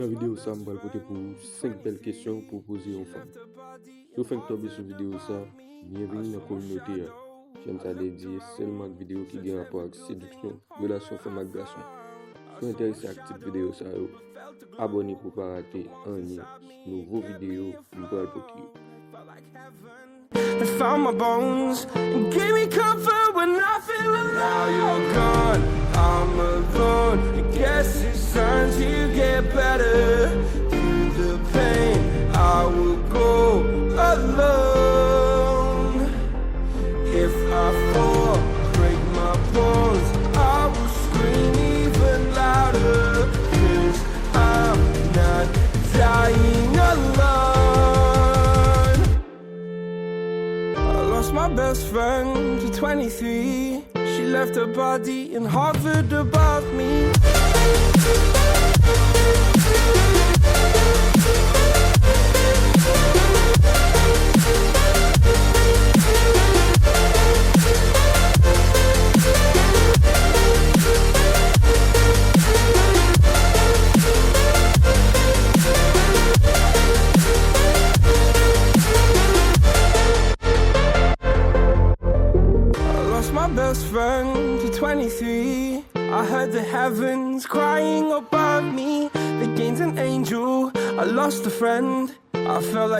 Dans la vidéo, ça me pour 5 belles questions pour poser aux femmes. Si vous faites tomber sur la vidéo, bienvenue dans la communauté. J'aime ça dédié seulement une vidéo qui a un rapport avec séduction, relation femme avec garçon. Si vous êtes intéressé à cette vidéo, abonnez-vous pour ne pas rater un nouveau vidéo pour I found my bones and gave me comfort when I feel alone. Now you're gone, I'm alone. I guess it's time to get better. Through the pain, I will go alone. If I fall, break my bones, I will scream even louder. 'Cause I'm not dying alone. Lost my best friend to 23. She left her body and hovered above me. My best friend to 23. I heard the heavens crying above me. The gain's an angel, I lost a friend. I felt like